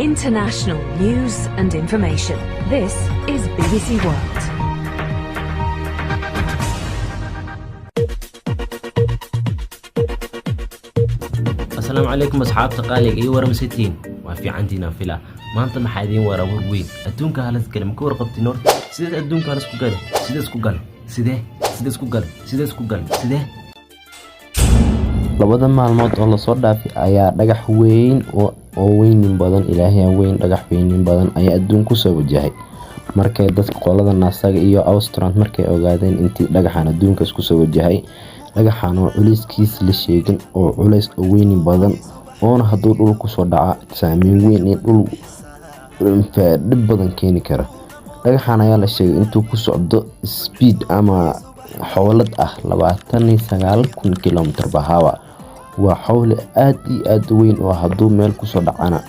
International news and information. This is BBC World. السلام عليكم أصحاب تقاليق إيه ورم ستين وفي عندنا فلا ما أنت محادين ورا وين أدونك هلا تكلم كور قبتي نور سيد أدونك هلا سكوجل سيد سكوجل سيد labada maalmood oo la soo dhaafay ayaa dhagax weyn oo weynin badan ilaahay weyn dhagax weynin badan ayaa adduunka soo wajahay markay dadka qolada naasaga iyo Australia markay ogaadeen intii dhagaxan adduunka isku soo wajahay dhagaxan oo culayskiis la sheegin oo culays weynin badan oo hadduu dhulku soo dhaca saameyn weyn ee dhul dhib badan keeni kara dhagaxan ayaa la sheegay intuu ku socdo speed ama xawlad ah 29,000 km/h waa xawli aad iyo aad weyn oo hadduu meel ku soo dhacana